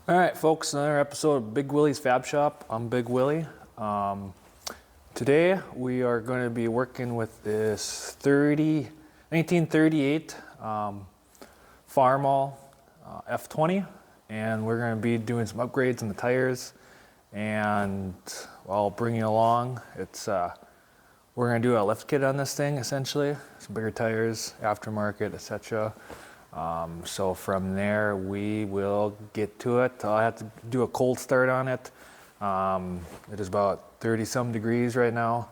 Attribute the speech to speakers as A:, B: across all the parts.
A: All right, folks, another episode of Big Willy's Fab Shop. I'm Big Willy. Today we are going to be working with this 1938 Farmall F-20, and we're going to be doing some upgrades in the tires. And I'll bring you along. We're going to do a lift kit on this thing, essentially. Some bigger tires, aftermarket, etc. So from there we will get to it. I'll have to do a cold start on it. It is about 30 some degrees right now.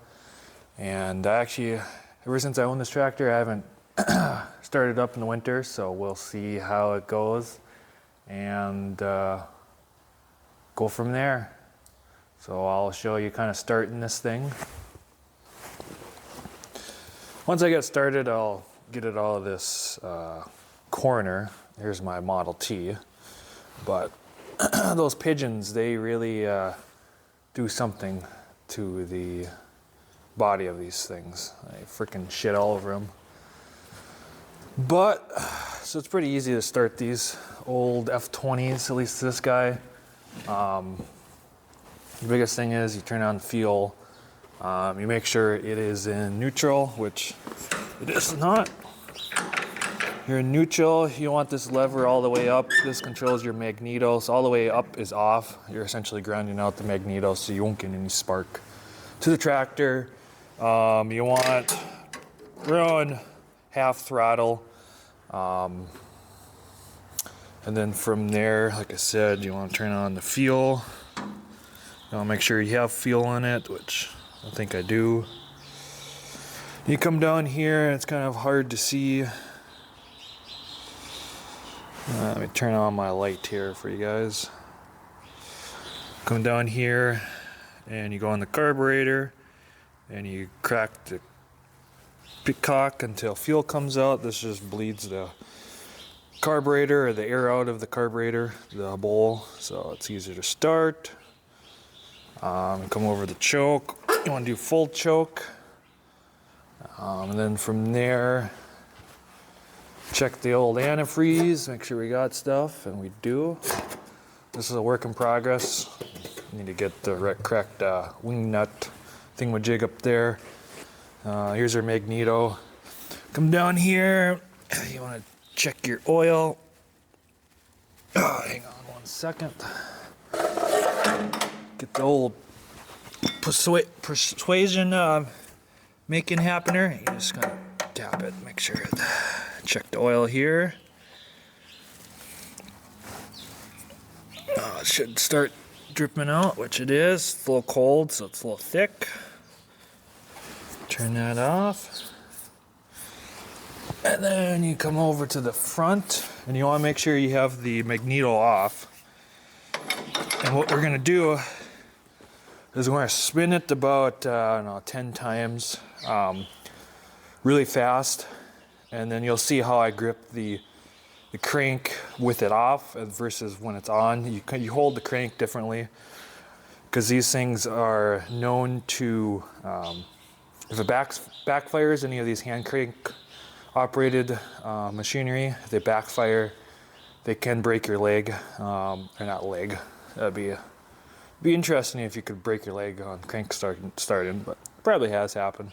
A: And actually, ever since I own this tractor, I haven't started up in the winter, so we'll see how it goes and go from there. So I'll show you kind of starting this thing. Once I get started, I'll get it all of this corner. Here's my Model T. But those pigeons, they really do something to the body of these things. They freaking shit all over them. But, so it's pretty easy to start these old F-20s, at least this guy. The biggest thing is you turn on fuel. You make sure it is in neutral, which it is not. You're in neutral, you want this lever all the way up. This controls your magneto, so all the way up is off. You're essentially grounding out the magneto so you won't get any spark to the tractor. You want run half throttle. And then from there, like I said, you want to turn on the fuel. You want to make sure you have fuel in it, which I think I do. You come down here, and it's kind of hard to see. Let me turn on my light here for you guys. Come down here, and you go on the carburetor, and you crack the cock until fuel comes out. This just bleeds the carburetor or the air out of the carburetor, the bowl, so it's easier to start. Come over the choke. You want to do full choke. And then from there, check the old antifreeze, make sure we got stuff, and we do. This is a work in progress. Need to get the correct wing nut thingamajig up there. Here's our magneto. Come down here, you want to check your oil. Hang on one second. Get the old persuasion making happener. You just kind of tap it, make sure it. Check the oil here. It should start dripping out, which it is. It's a little cold, so it's a little thick. Turn that off. And then you come over to the front, and you want to make sure you have the magneto off. And what we're going to do is we're going to spin it about 10 times really fast. And then you'll see how I grip the crank with it off versus when it's on. You hold the crank differently because these things are known to, if it backfires any of these hand crank operated machinery, if they backfire, they can break your leg, or not leg. That'd be interesting if you could break your leg on crank starting, but probably has happened.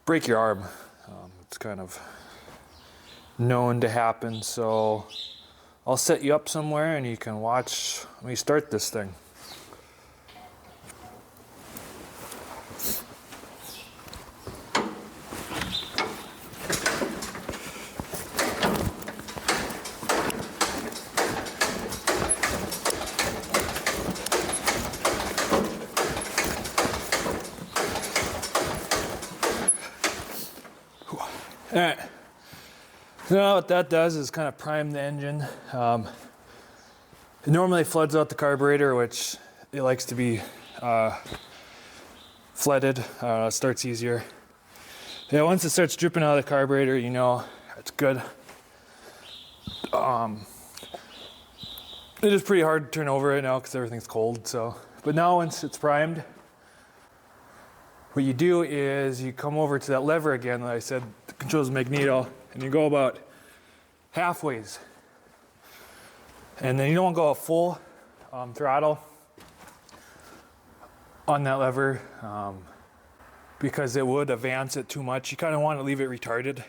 A: Break your arm. It's kind of known to happen, so I'll set you up somewhere and you can watch me start this thing. All right, so now what that does is kind of prime the engine. It normally floods out the carburetor, which it likes to be flooded. It starts easier. Yeah, once it starts dripping out of the carburetor, you know it's good. It is pretty hard to turn over right now because everything's cold. So, but now once it's primed, what you do is you come over to that lever again that I said controls the magneto, and you go about halfways. And then you don't want to go full throttle on that lever because it would advance it too much. You kind of want to leave it retarded.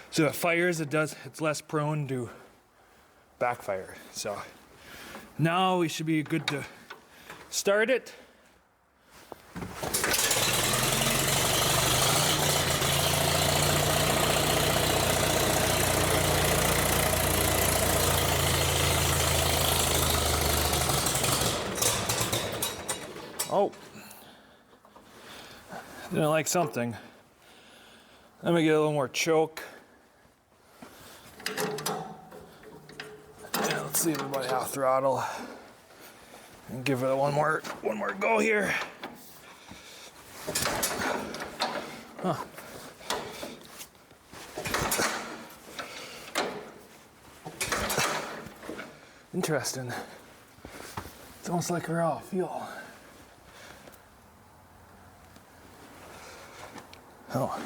A: So if it fires, it's less prone to backfire. So now we should be good to start it. Oh, didn't like something. Let me get a little more choke. Yeah, let's leave it about half throttle and give it one more go here. Huh. Interesting. It's almost like raw fuel. Oh,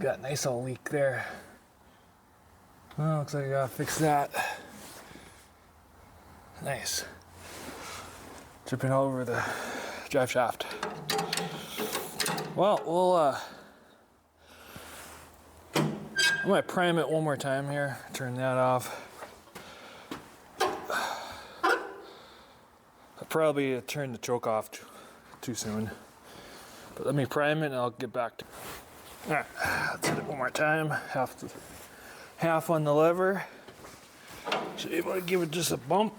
A: got a nice old leak there. Well, looks like I gotta fix that. Nice. Dripping all over the drive shaft. Well, I might prime it one more time here. Turn that off. I'll probably turn the choke off too soon. But let me prime it and I'll get back to it. All right, let's hit it one more time. Half on the lever. Should be able to give it just a bump.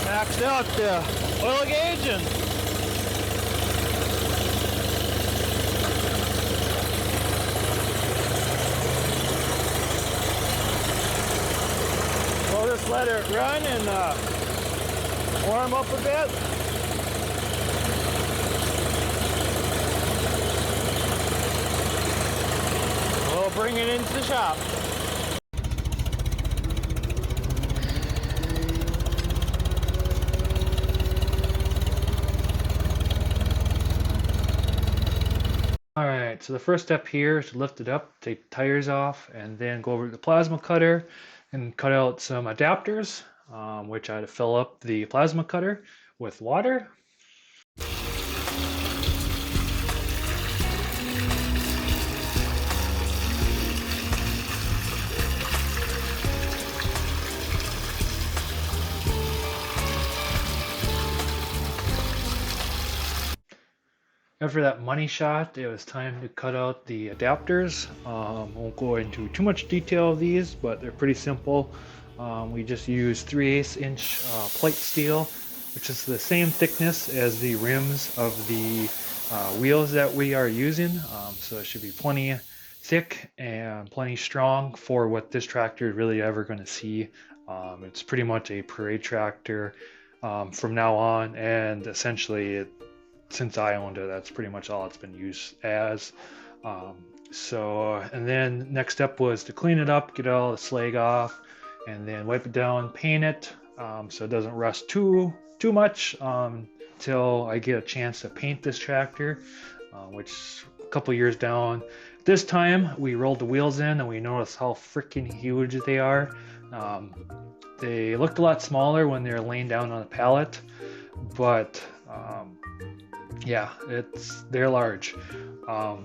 A: Maxed out the oil gauge and we'll just let it run and warm up a bit. We'll bring it into the shop. Alright, so the first step here is to lift it up, take the tires off, and then go over to the plasma cutter and cut out some adapters, which I had to fill up the plasma cutter with water. After that money shot, it was time to cut out the adapters. Won't go into too much detail of these, but they're pretty simple. We just use 3/8 inch plate steel, which is the same thickness as the rims of the wheels that we are using. So it should be plenty thick and plenty strong for what this tractor is really ever going to see. It's pretty much a parade tractor from now on, and essentially since I owned it, that's pretty much all it's been used as. And then next step was to clean it up, get all the slag off, and then wipe it down, paint it so it doesn't rust too much until I get a chance to paint this tractor, which a couple years down. This time we rolled the wheels in and we noticed how freaking huge they are. They looked a lot smaller when they were laying down on a pallet, but yeah, they're large.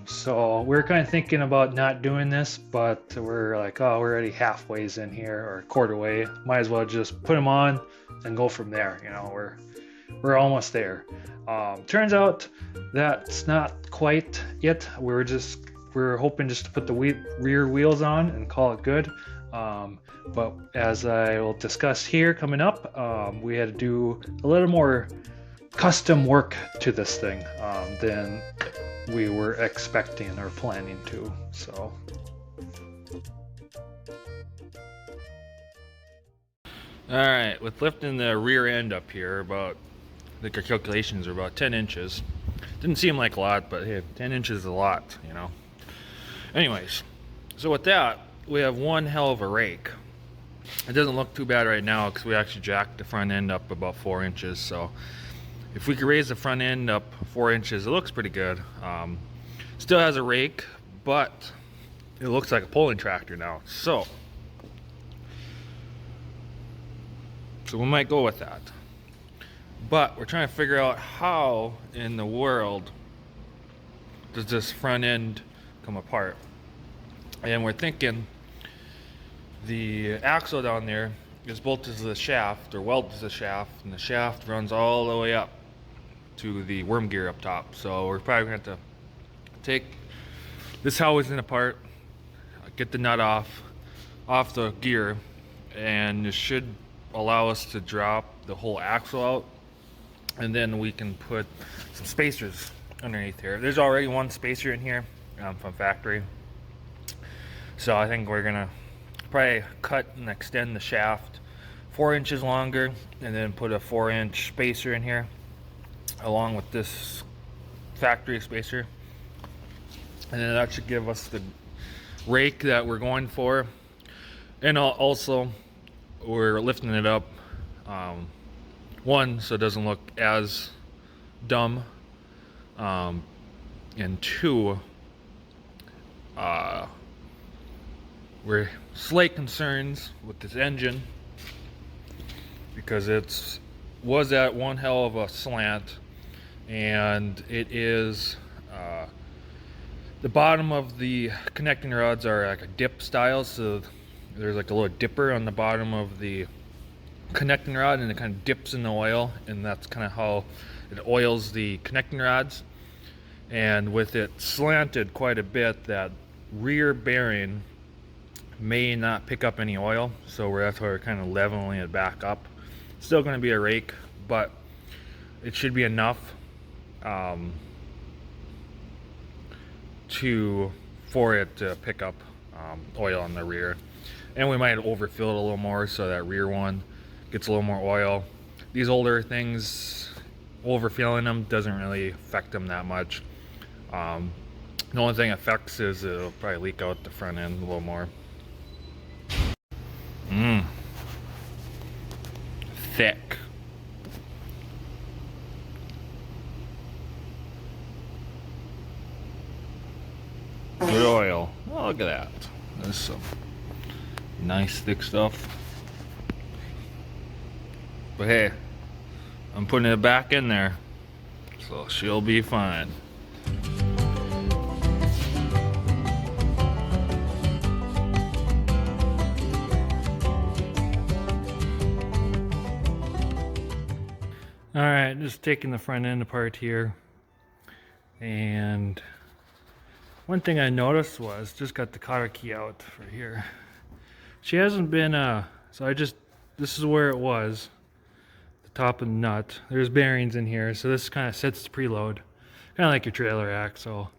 A: So we're kind of thinking about not doing this, but we're like, oh, we're already halfway in here or a quarter way. Might as well just put them on and go from there. You know, we're almost there. Turns out that's not quite it. We're hoping just to put the rear wheels on and call it good. But as I will discuss here coming up, we had to do a little more custom work to this thing than we were expecting or planning to. So Alright, with lifting the rear end up here, about, I think our calculations are about 10 inches. Didn't seem like a lot, but hey, 10 inches is a lot, you know. Anyways, so with that, we have one hell of a rake. It doesn't look too bad right now because we actually jacked the front end up about 4 inches. So if we could raise the front end up 4 inches, it looks pretty good. Still has a rake, but it looks like a pulling tractor now. So we might go with that. But we're trying to figure out how in the world does this front end come apart. And we're thinking the axle down there is bolted to the shaft, or welded to the shaft, and the shaft runs all the way up to the worm gear up top. So we're probably gonna have to take this housing apart, get the nut off the gear, and it should allow us to drop the whole axle out, and then we can put some spacers underneath here. There's already one spacer in here from factory, so I think we're gonna probably cut and extend the shaft 4 inches longer, and then put a 4-inch spacer in here along with this factory spacer, and then that should give us the rake that we're going for. And also we're lifting it up, one, so it doesn't look as dumb, and two, we're slight concerns with this engine because it was at one hell of a slant, and it is the bottom of the connecting rods are like a dip style, so there's like a little dipper on the bottom of the connecting rod, and it kind of dips in the oil, and that's kind of how it oils the connecting rods. And with it slanted quite a bit, that rear bearing may not pick up any oil, so that's why we're kind of leveling it back up. Still going to be a rake, but it should be enough for it to pick up oil on the rear. And we might overfill it a little more so that rear one gets a little more oil. These older things, overfilling them doesn't really affect them that much. The only thing it affects is it'll probably leak out the front end a little more. Thick. Good oil. Oh, look at that. There's some nice thick stuff. But hey, I'm putting it back in there, so she'll be fine. Alright, just taking the front end apart here, and one thing I noticed was, just got the cotter key out for here. She hasn't been, this is where it was, the top of the nut. There's bearings in here, so this kind of sets the preload, kind of like your trailer axle.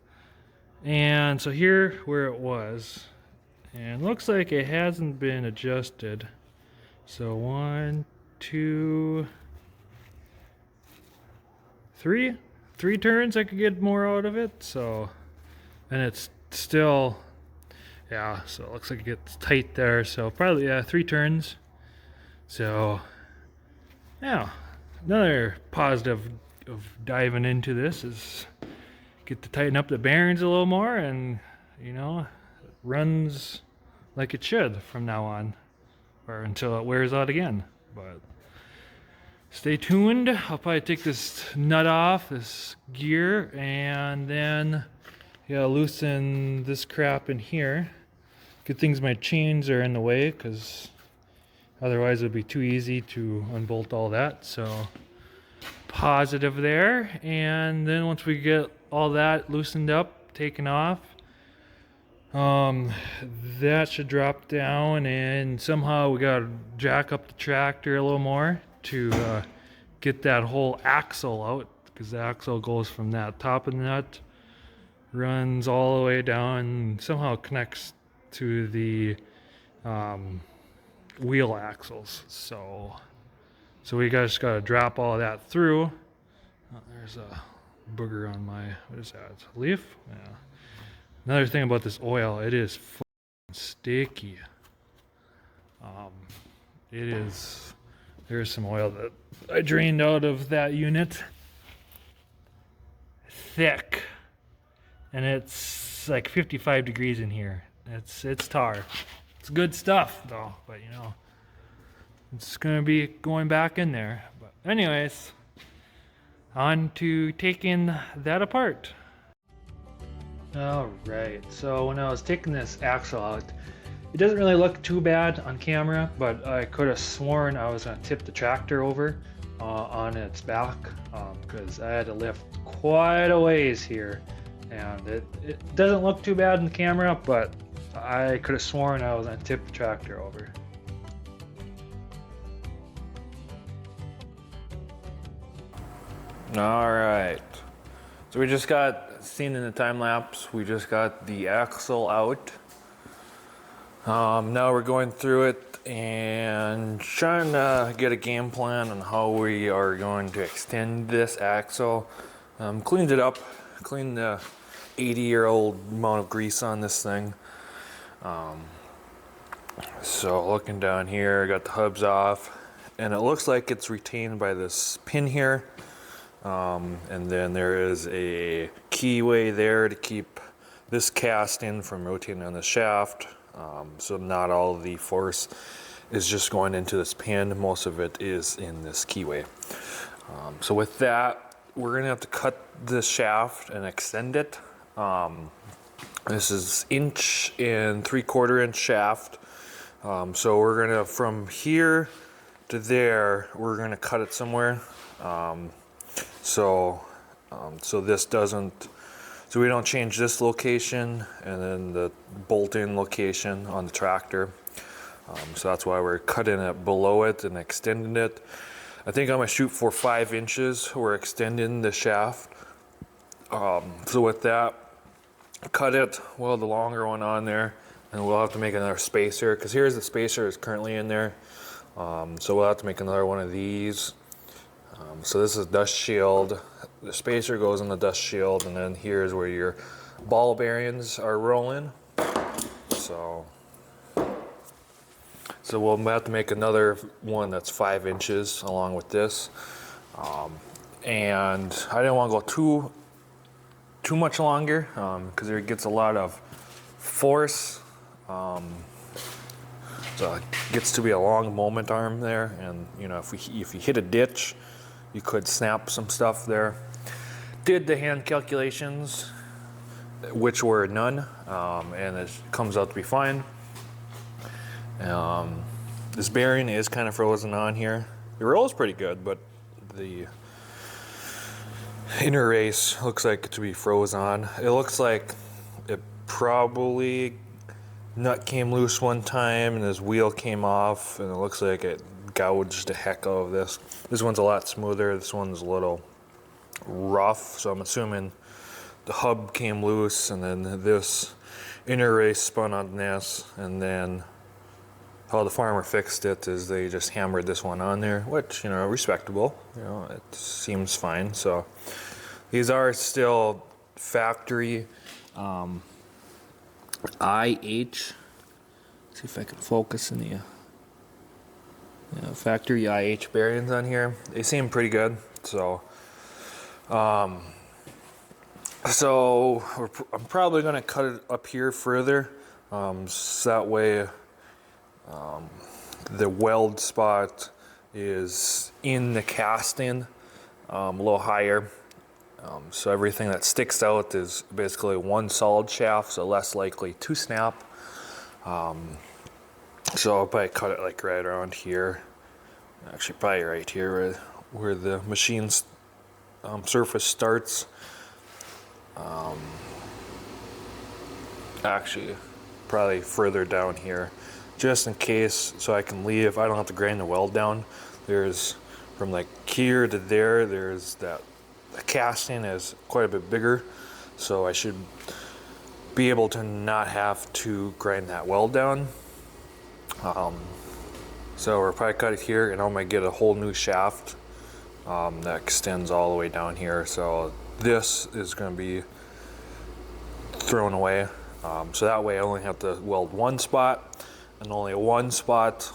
A: And so here where it was, and looks like it hasn't been adjusted. So 1, 2, 3 turns I could get more out of it. So, and it's still, yeah, so it looks like it gets tight there. So probably, yeah, 3 turns. So yeah, another positive of diving into this is get to tighten up the bearings a little more, and you know, it runs like it should from now on, or until it wears out again. But stay tuned. I'll probably take this nut off, this gear, and then loosen this crap in here. Good things my chains are in the way, because otherwise it would be too easy to unbolt all that. So positive there. And then once we get all that loosened up, taken off, that should drop down, and somehow we gotta jack up the tractor a little more to get that whole axle out, because the axle goes from that top of the nut, runs all the way down, and somehow connects to the wheel axles. So we just got to drop all that through. Oh, there's a booger on my, what is that? Leaf? Yeah. Another thing about this oil, it is sticky. It is, there's some oil that I drained out of that unit. Thick. And it's like 55 degrees in here. It's tar. It's good stuff though, but you know, it's gonna be going back in there. But anyways, on to taking that apart. All right, so when I was taking this axle out, it doesn't really look too bad on camera, but I could have sworn I was gonna tip the tractor over on its back because I had to lift quite a ways here, and it doesn't look too bad in the camera, but I could have sworn I was gonna tip the tractor over. All right, so we just got seen in the time lapse. We just got the axle out. Now we're going through it and trying to get a game plan on how we are going to extend this axle. Cleaned it up, cleaned the 80-year-old amount of grease on this thing. So looking down here, I got the hubs off, and it looks like it's retained by this pin here. And then there is a keyway there to keep this casting from rotating on the shaft. So not all of the force is just going into this pin. Most of it is in this keyway. So with that, we're gonna have to cut this shaft and extend it. This is 1 3/4 inch shaft. So we're gonna, from here to there, we're gonna cut it somewhere. So this doesn't, so we don't change this location and then the bolt-in location on the tractor. So that's why we're cutting it below it and extending it. I think I'm gonna shoot for 5 inches. We're extending the shaft. So with that, cut it, weld the longer one on there, and we'll have to make another spacer, because here's the spacer is currently in there. So we'll have to make another one of these. So this is dust shield. The spacer goes in the dust shield, and then here's where your ball bearings are rolling. So we'll have to make another one that's 5 inches along with this. And I didn't want to go too much longer because it gets a lot of force. So it gets to be a long moment arm there, and you know, if you hit a ditch, you could snap some stuff there. Did the hand calculations, which were none, and it comes out to be fine. This bearing is kind of frozen on here. The roll is pretty good, but the inner race looks like it to be froze on. It looks like it probably nut came loose one time and this wheel came off, and it looks like it gouged the heck out of this. This one's a lot smoother. This one's a little rough, so I'm assuming the hub came loose and then this inner race spun on this, and then how the farmer fixed it is they just hammered this one on there, which, you know, respectable. You know, it seems fine. So these are still factory IH. See if I can focus in the factory IH bearings on here. They seem pretty good. So I'm probably going to cut it up here further, so that way the weld spot is in the casting a little higher. So everything that sticks out is basically one solid shaft, so less likely to snap. So I'll probably cut it like right around here. Actually, probably right here where the machine's surface starts. Actually, probably further down here, just in case, so I can leave. I don't have to grind the weld down. There's from like here to there. There's that. The casting is quite a bit bigger, so I should be able to not have to grind that weld down. So we're probably cut it here, and I'm gonna get a whole new shaft that extends all the way down here. So this is gonna be thrown away. So that way I only have to weld one spot, and only one spot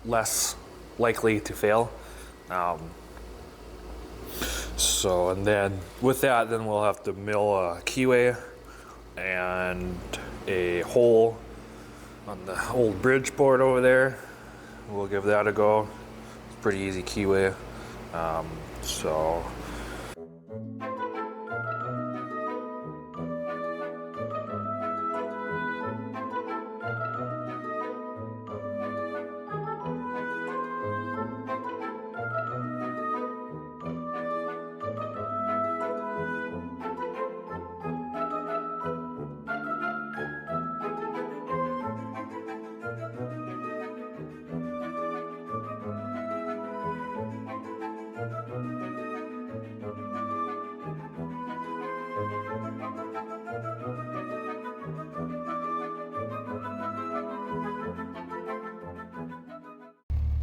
A: less likely to fail. So, and then with that, then we'll have to mill a keyway and a hole on the old bridge board over there. We'll give that a go. It's pretty easy keyway. So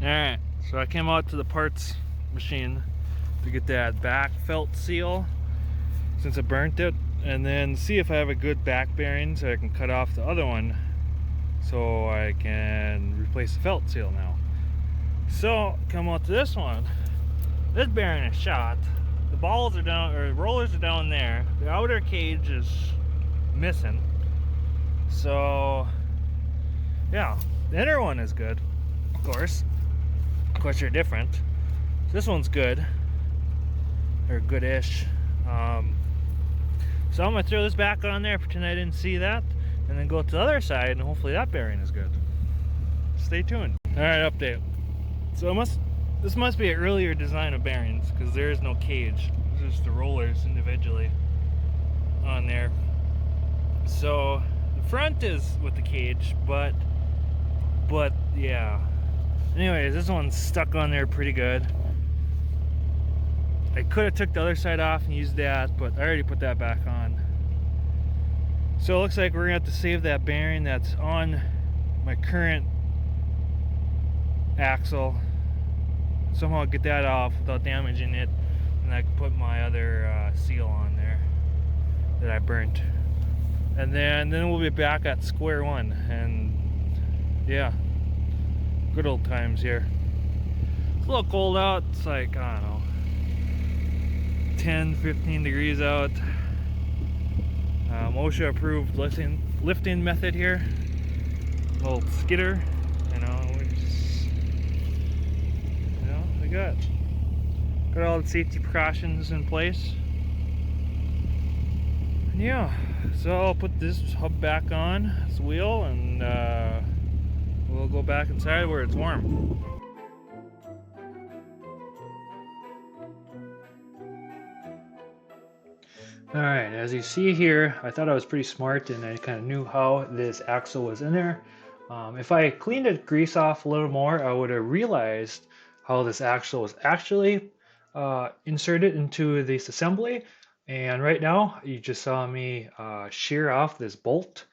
A: alright, so I came out to the parts machine to get that back felt seal since I burnt it, and then see if I have a good back bearing so I can cut off the other one so I can replace the felt seal now. So come out to this one. This bearing is shot. The balls are down, or rollers are down there. The outer cage is missing. So yeah, the inner one is good, of course. Of course, they're different. This one's good, or good-ish. So I'm gonna throw this back on there, pretend I didn't see that, and then go to the other side, and hopefully that bearing is good. Stay tuned. All right, update. So this must be an earlier design of bearings, because there is no cage. It's just the rollers individually on there. So the front is with the cage, but yeah. Anyways, this one's stuck on there pretty good. I could have took the other side off and used that, but I already put that back on. So it looks like we're gonna have to save that bearing that's on my current axle. Somehow get that off without damaging it, and I can put my other seal on there that I burnt. And then we'll be back at square one, and yeah. Good old times here. It's a little cold out. It's like, I don't know, 10, 15 degrees out. OSHA approved lifting method here. A little skidder, we got all the safety precautions in place. And yeah, so I'll put this hub back on this wheel, and we'll go back inside where it's warm. Alright, as you see here, I thought I was pretty smart and I kind of knew how this axle was in there. If I cleaned the grease off a little more, I would have realized how this axle was actually inserted into this assembly. And right now, you just saw me shear off this bolt.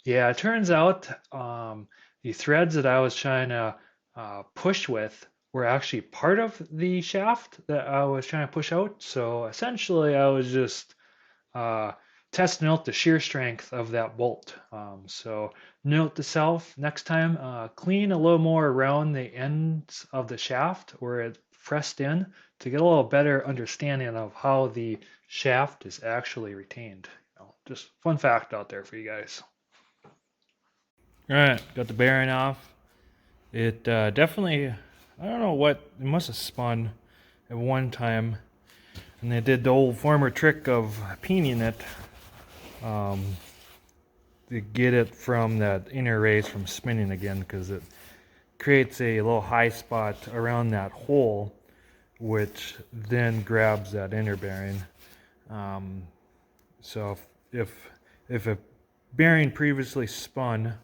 A: Yeah, it turns out the threads that I was trying to push with were actually part of the shaft that I was trying to push out. So essentially, I was just testing out the shear strength of that bolt. So note to self, next time clean a little more around the ends of the shaft where it pressed in to get a little better understanding of how the shaft is actually retained. Just fun fact out there for you guys. All right, got the bearing off. It definitely, I don't know what, it must have spun at one time. And they did the old former trick of peening it to get it from that inner race from spinning again, because it creates a little high spot around that hole, which then grabs that inner bearing. So if a bearing previously spun,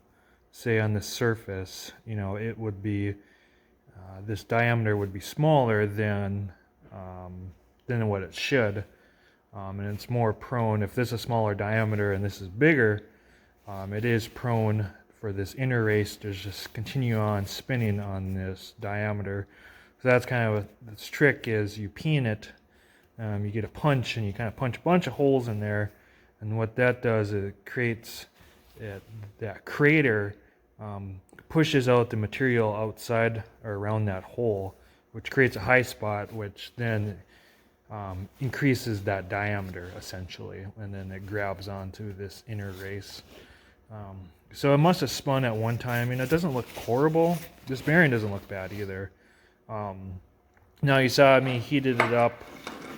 A: say on the surface, it would be this diameter would be smaller than what it should, and it's more prone. If this is a smaller diameter and this is bigger, it is prone for this inner race to just continue on spinning on this diameter. So that's kind of this trick is you peen it, you get a punch and you kind of punch a bunch of holes in there, and what that does is it creates that crater, pushes out the material outside or around that hole, which creates a high spot, which then increases that diameter essentially, and then it grabs onto this inner race. So it must have spun at one time. I mean, it doesn't look horrible. This bearing doesn't look bad either. Now you saw me heated it up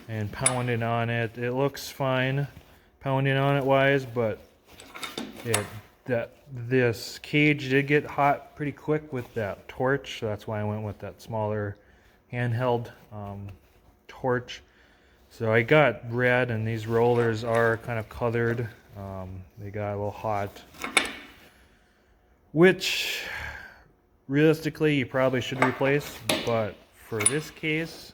A: and pounded on it. It looks fine, pounding on it wise, but this cage did get hot pretty quick with that torch. So that's why I went with that smaller handheld torch. So I got red, and these rollers are kind of colored. They got a little hot, which realistically you probably should replace, but for this case,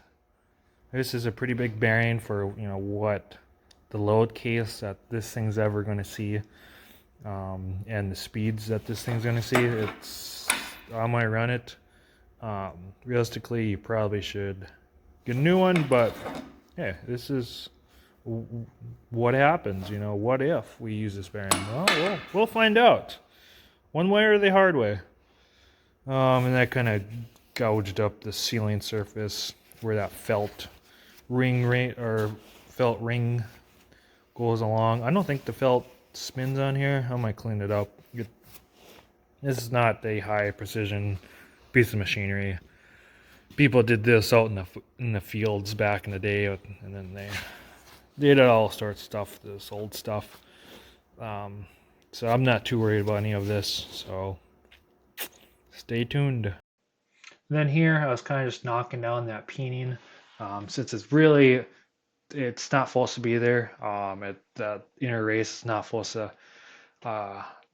A: this is a pretty big bearing for what the load case that this thing's ever going to see, and the speeds that this thing's going to see. I might run it. Realistically, you probably should get a new one, but yeah, this is what happens, what if we use this bearing? Well, we'll find out. One way or the hard way. And that kind of gouged up the ceiling surface where that felt ring goes along. I don't think the felt spins on here. I might clean it up. This is not a high precision piece of machinery. People did this out in the fields back in the day, and then they did all sorts of stuff, this old stuff. So I'm not too worried about any of this, so stay tuned. Then here I was kind of just knocking down that peening, since it's not supposed to be there. That inner race is not supposed to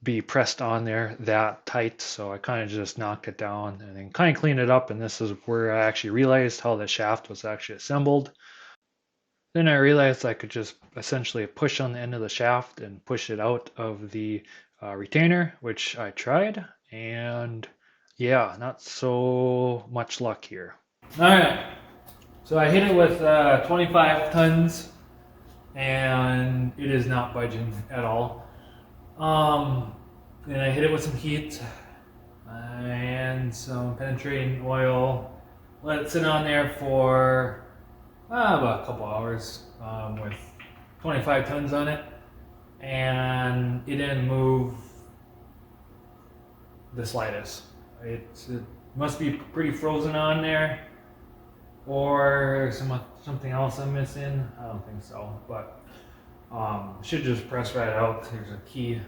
A: be pressed on there that tight, so I kind of just knocked it down and then kind of cleaned it up, and this is where I actually realized how the shaft was actually assembled. Then I realized I could just essentially push on the end of the shaft and push it out of the retainer, which I tried, and yeah, not so much luck here. Alright, so I hit it with 25 tons, and it is not budging at all. And I hit it with some heat and some penetrating oil. Let it sit on there for about a couple hours with 25 tons on it, and it didn't move the slightest. It must be pretty frozen on there, or something else I'm missing. I don't think so, but should just press right out. There's a key.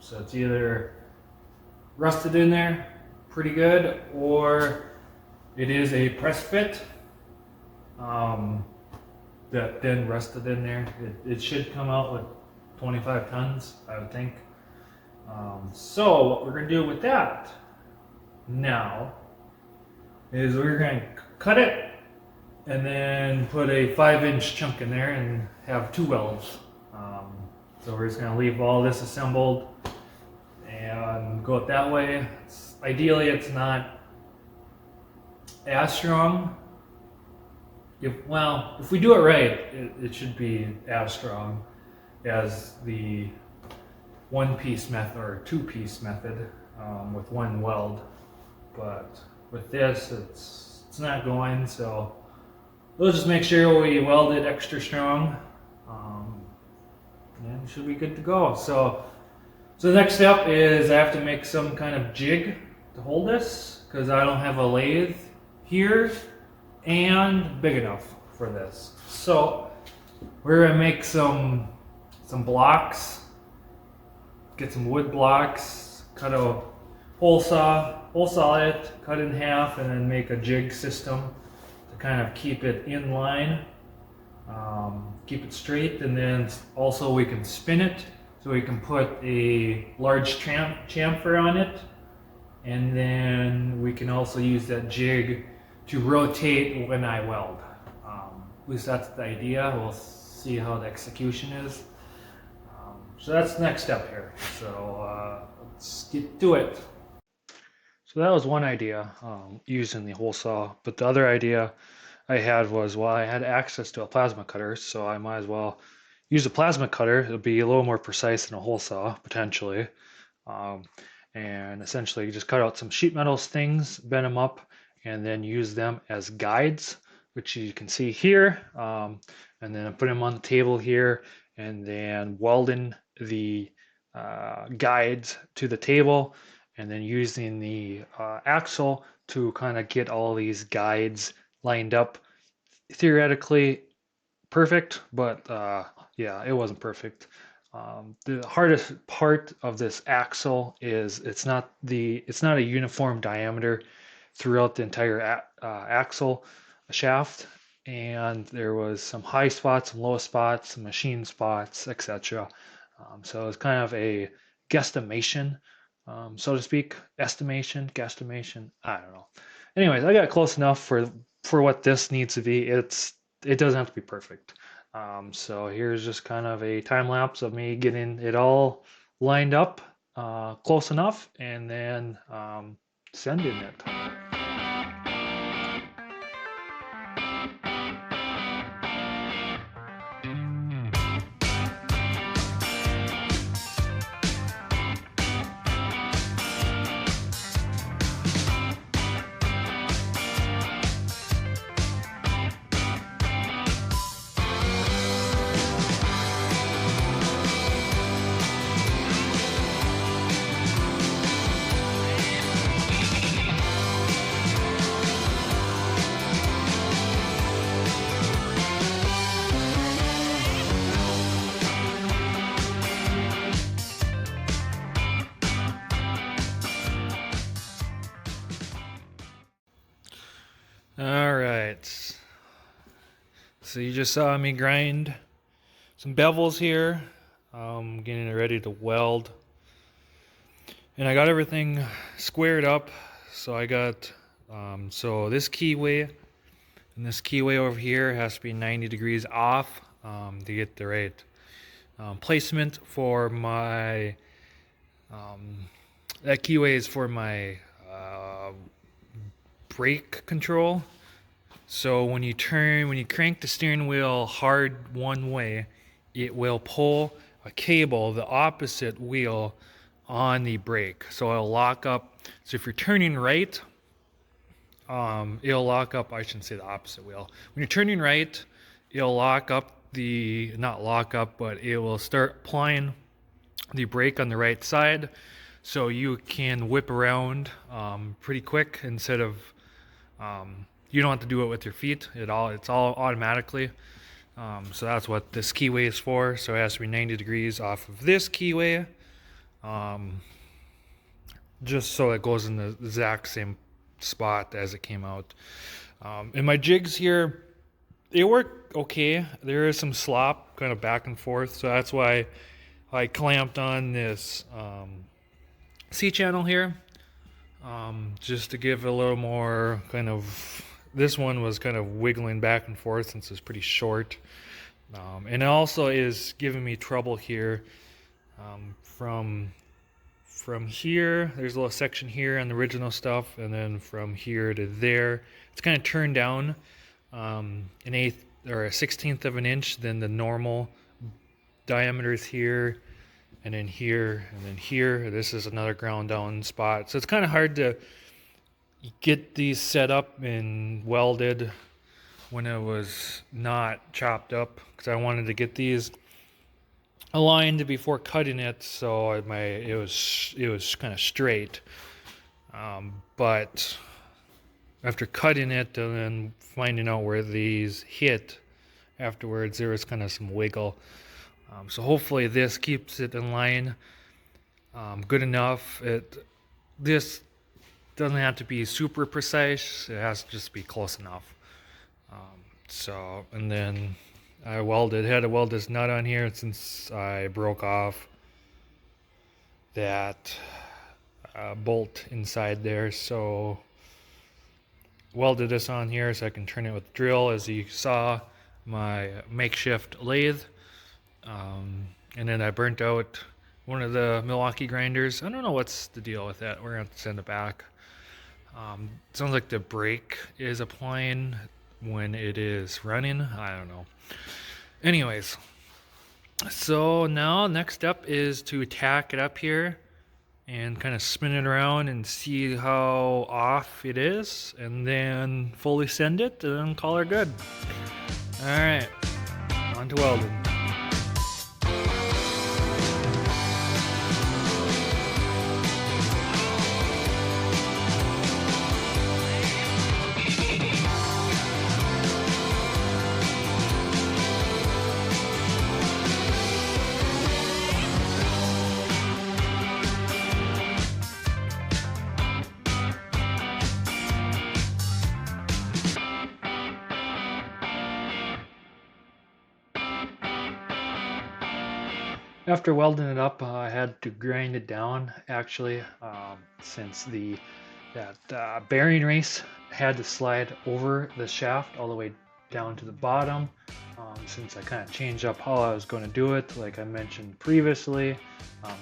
A: So it's either rusted in there pretty good, or it is a press fit that then rusted in there. It should come out with 25 tons, I would think. So what we're going to do with that now is we're going to cut it and then put a 5-inch chunk in there and have 2 welds. So we're just going to leave all this assembled and go it that way. Ideally, it's not as strong. If we do it right, it should be as strong as the one-piece method or two-piece method with one weld. But with this, it's not going. So we'll just make sure we weld it extra strong. And we should be good to go. So the next step is I have to make some kind of jig to hold this, because I don't have a lathe here and big enough for this. So we're gonna make some blocks, get some wood blocks, cut a hole saw it, cut it in half, and then make a jig system to kind of keep it in line. Keep it straight, and then also we can spin it, so we can put a large chamfer on it, and then we can also use that jig to rotate when I weld. At least that's the idea. We'll see how the execution is. So that's the next step here. So let's get to it. So that was one idea, using the hole saw. But the other idea I had was, well, I had access to a plasma cutter, so I might as well use a plasma cutter. It'll be a little more precise than a hole saw, potentially. Um, and essentially you just cut out some sheet metals things, bend them up, and then use them as guides, which you can see here. And then put them on the table here, and then weld in the guides to the table, and then using the axle to kind of get all these guides lined up. Theoretically perfect, but yeah, it wasn't perfect. The hardest part of this axle is it's not a uniform diameter throughout the entire axle shaft, and there was some high spots, some low spots, some machine spots, etc. So it's kind of a guesstimation, so to speak. Estimation, guesstimation. I don't know. Anyways, I got close enough for what this needs to be. It doesn't have to be perfect. So here's just kind of a time lapse of me getting it all lined up, close enough, and then sending it. All right. So you just saw me grind some bevels here. Getting it ready to weld. And I got everything squared up. So I got, so this keyway and this keyway over here has to be 90 degrees off to get the right placement for my, that keyway is for my brake control. So when you crank the steering wheel hard one way, it will pull a cable the opposite wheel on the brake. So it'll lock up. So if you're turning right, it'll lock up, I shouldn't say the opposite wheel. When you're turning right, it'll lock up not lock up, but it will start applying the brake on the right side. So you can whip around pretty quick instead of, you don't have to do it with your feet. It's all automatically. So that's what this keyway is for. So it has to be 90 degrees off of this keyway. Just so it goes in the exact same spot as it came out. And my jigs here, they work okay. There is some slop kind of back and forth. So that's why I clamped on this C-channel here. Just to give a little more kind of, this one was kind of wiggling back and forth since it's pretty short. And it also is giving me trouble here from here. There's a little section here on the original stuff, and then from here to there, it's kind of turned down an eighth or a 16th of an inch than the normal diameters here, and then here, and then here. This is another ground down spot. So it's kind of hard to get these set up and welded when it was not chopped up, because I wanted to get these aligned before cutting it, so it was kind of straight. But after cutting it and then finding out where these hit afterwards, there was kind of some wiggle. So hopefully this keeps it in line good enough. This doesn't have to be super precise. It has to just be close enough. And then I had to weld this nut on here since I broke off that bolt inside there. So welded this on here so I can turn it with the drill, as you saw my makeshift lathe. And then I burnt out one of the Milwaukee grinders. I don't know what's the deal with that. We're gonna have to send it back. Sounds like the brake is applying when it is running. I don't know. Anyways, so now next step is to tack it up here and kind of spin it around and see how off it is, and then fully send it and then call her good. All right, on to welding. After welding it up, I had to grind it down actually, since that bearing race had to slide over the shaft all the way down to the bottom. Since I kind of changed up how I was going to do it, like I mentioned previously,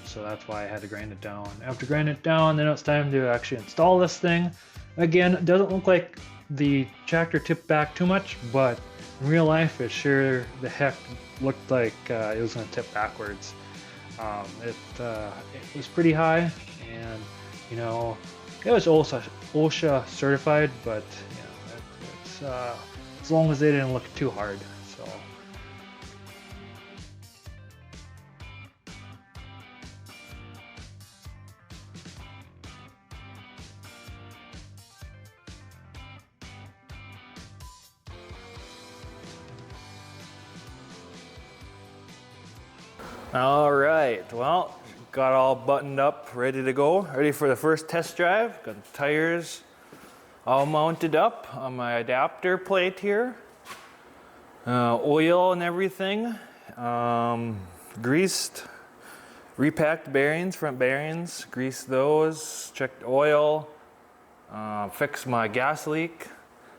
A: so that's why I had to grind it down. After grinding it down, then it's time to actually install this thing. Again, it doesn't look like the tractor tipped back too much, but in real life, it sure the heck looked like it was going to tip backwards. It was pretty high, and you know, it was OSHA certified, but you know, it's as long as they didn't look too hard. So. All right, well, got all buttoned up, ready to go, ready for the first test drive. Got the tires all mounted up on my adapter plate here. Oil and everything, greased, repacked bearings, front bearings, greased those, checked oil, fixed my gas leak.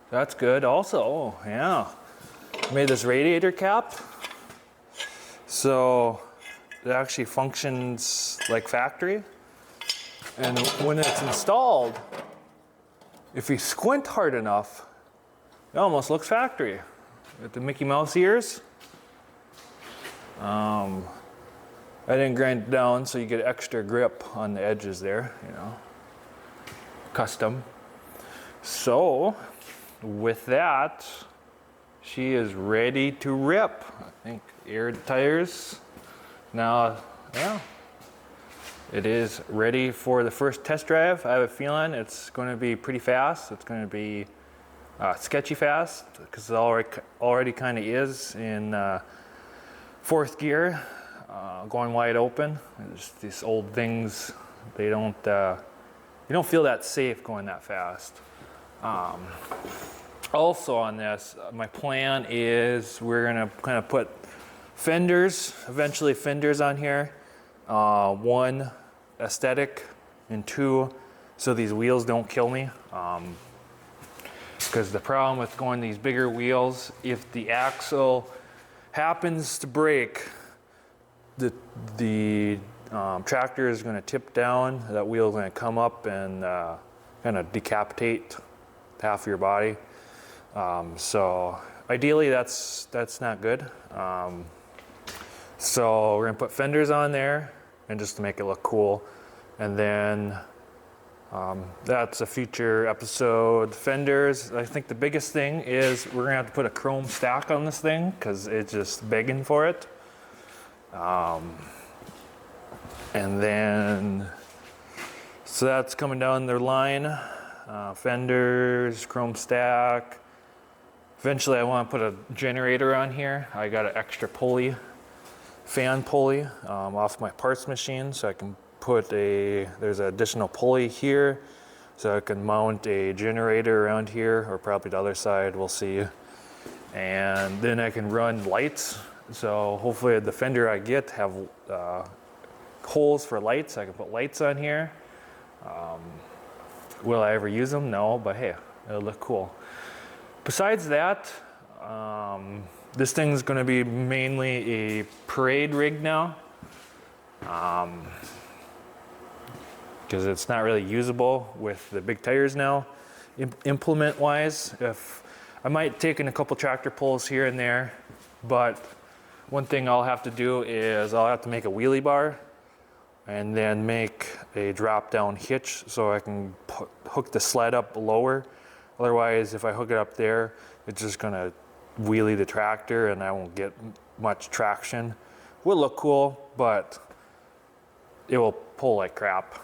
A: That's good. Also, yeah, made this radiator cap. So it actually functions like factory. And when it's installed, if you squint hard enough, it almost looks factory. With the Mickey Mouse ears. I didn't grind it down, so you get extra grip on the edges there, you know. Custom. So, with that, she is ready to rip. I think aired tires. Now, yeah, it is ready for the first test drive. I have a feeling it's going to be pretty fast. It's going to be sketchy fast, because it already kind of is in fourth gear, going wide open. Just these old things, they don't, you don't feel that safe going that fast. Also on this, my plan is we're gonna kind of put fenders, eventually fenders on here. One, aesthetic, and two, so these wheels don't kill me. Because the problem with going these bigger wheels, if the axle happens to break, the tractor is going to tip down, that wheel is going to come up and kind of decapitate half of your body. So ideally that's not good. So we're going to put fenders on there, and just to make it look cool. And then that's a future episode. Fenders, I think the biggest thing is we're gonna have to put a chrome stack on this thing because it's just begging for it. And then, so that's coming down their line. Fenders, chrome stack. Eventually I want to put a generator on here. I got an extra pulley, fan pulley off my parts machine, so I can put there's an additional pulley here, so I can mount a generator around here, or probably the other side, we'll see. And then I can run lights, so hopefully the fender I get have holes for lights. I can put lights on here. Will I ever use them? No, but hey, it'll look cool. Besides that, this thing's going to be mainly a parade rig now. because it's not really usable with the big tires now. Implement wise, if I might take in a couple tractor pulls here and there, but one thing I'll have to do is I'll have to make a wheelie bar and then make a drop down hitch so I can hook the sled up lower. Otherwise, if I hook it up there, it's just gonna wheelie the tractor and I won't get much traction. Will look cool, but it will pull like crap.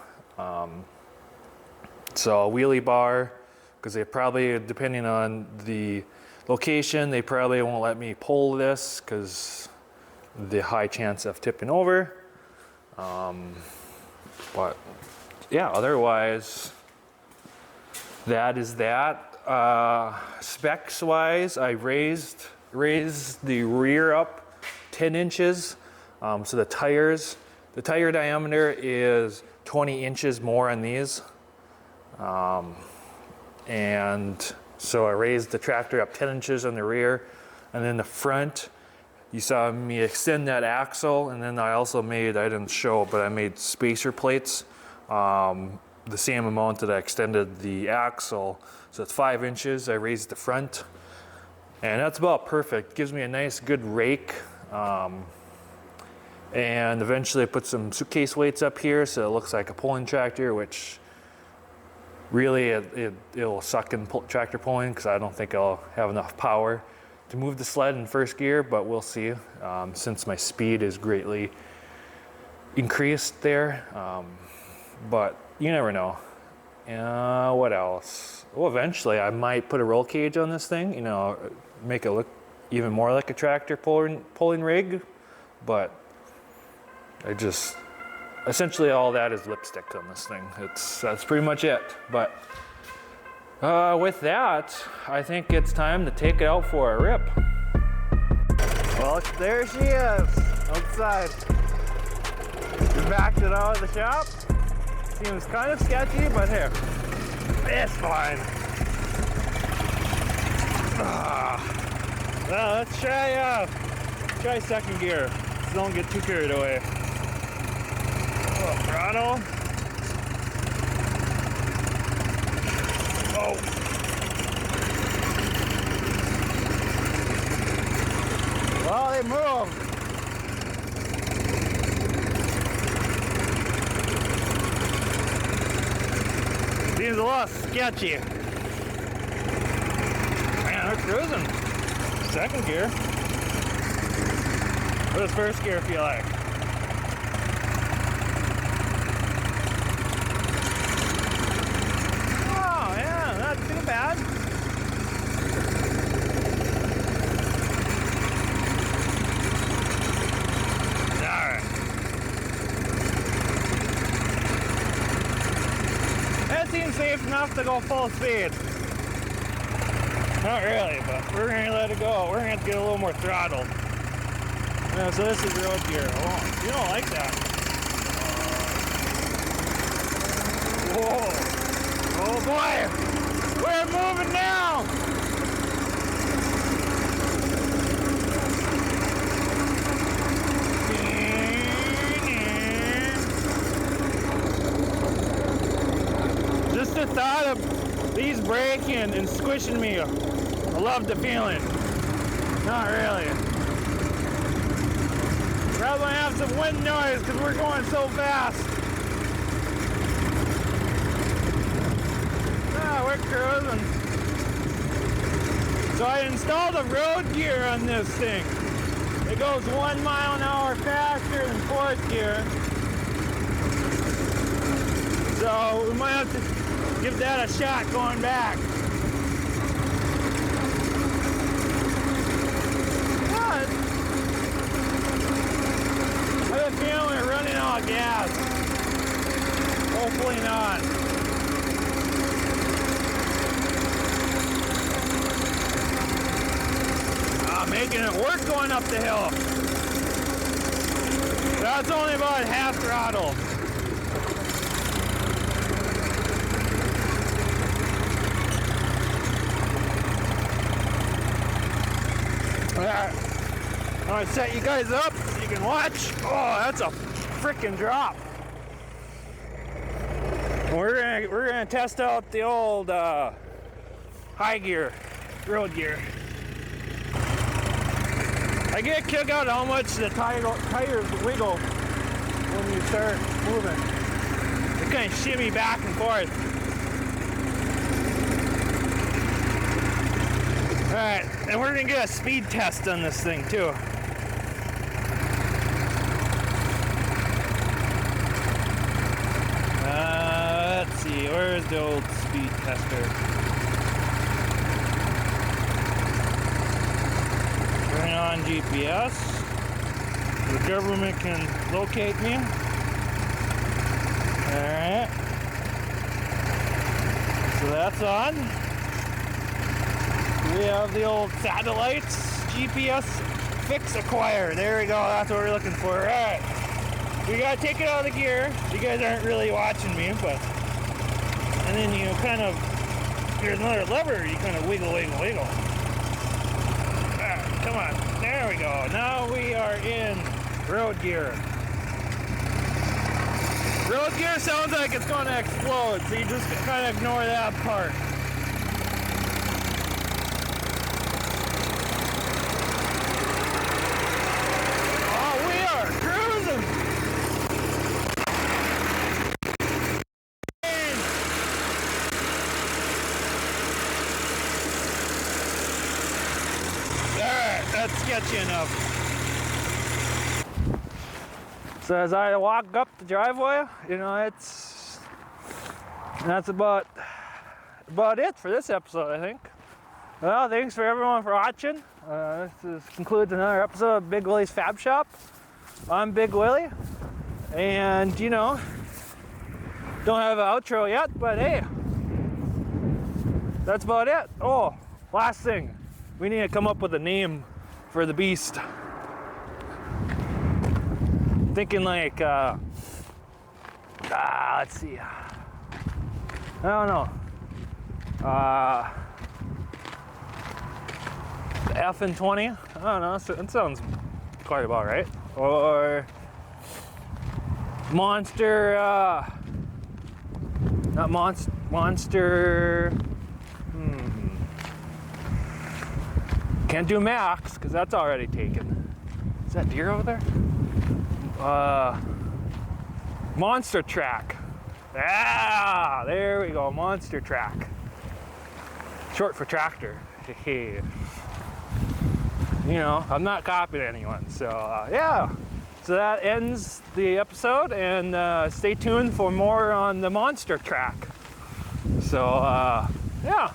A: So a wheelie bar, because they probably, depending on the location, they probably won't let me pull this because the high chance of tipping over. But yeah, otherwise, that is that. Specs wise, I raised the rear up 10 inches. So the tire diameter is 20 inches more on these. And so I raised the tractor up 10 inches on the rear, and then the front, you saw me extend that axle, and then I also made, I didn't show, but I made spacer plates, the same amount that I extended the axle. So it's 5 inches, I raised the front, and that's about perfect. Gives me a nice good rake. And eventually I put some suitcase weights up here so it looks like a pulling tractor, which really it'll suck in tractor pulling because I don't think I'll have enough power to move the sled in first gear, but we'll see, since my speed is greatly increased there. But you never know. What else? Well, eventually I might put a roll cage on this thing, you know, make it look even more like a tractor pulling rig, but essentially all that is lipstick on this thing. That's pretty much it. But with that, I think it's time to take it out for a rip. Well, there she is, outside. We backed it out of the shop. Seems kind of sketchy, but here, it's fine. Well, let's try second gear. So don't get too carried away. Throttle. Oh. Well, they moved. Seems a lot sketchy. Man, we're cruising. Second gear. What does first gear feel like? Bad. Alright. That seems safe enough to go full speed. Not really, but we're gonna let it go. We're gonna have to get a little more throttled. Yeah, so this is road gear. Oh, you don't like that. Whoa. Oh boy! We're moving now! Just the thought of these braking and squishing me, I love the feeling. Not really. Probably have some wind noise because we're going so fast. We're cruising. So I installed a road gear on this thing. It goes 1 mile an hour faster than fourth gear. So we might have to give that a shot going back. But I have a feeling we're running out of gas. Hopefully not. Making it work going up the hill. That's only about half throttle. want to set you guys up so you can watch. Oh, that's a freaking drop. We're gonna test out the old high gear, road gear. I get a kick out how much the tires wiggle when you start moving. They kind of shimmy back and forth. All right, and we're gonna get a speed test on this thing too. Let's see, where's the old speed tester? Turn on GPS. The government can locate me. Alright. So that's on. We have the old satellites, GPS fix acquire. There we go, that's what we're looking for. Alright. We gotta take it out of the gear. You guys aren't really watching me, but. And then you kind of, there's another lever, you kind of wiggle, wiggle, wiggle. Alright, come on. There we go. Now we are in road gear. Road gear sounds like it's going to explode, so you just kind of ignore that part. Oh, we are cruising! Alright, that's sketchy enough. So as I walk up the driveway, you know, that's about it for this episode, I think. Well, thanks for everyone for watching. This concludes another episode of Big Willy's Fab Shop. I'm Big Willy, and you know, don't have an outro yet, but hey, that's about it. Oh, last thing, we need to come up with a name for the beast. Thinking like, let's see. I don't know. The F-20. I don't know. It sounds quite about right. Or Monster. Not Monster. Can't do Max because that's already taken. Is that deer over there? Monster Trac. Ah, there we go, Monster Trac. Short for tractor. You know, I'm not copying anyone, so yeah. So that ends the episode, and stay tuned for more on the Monster Trac. So yeah.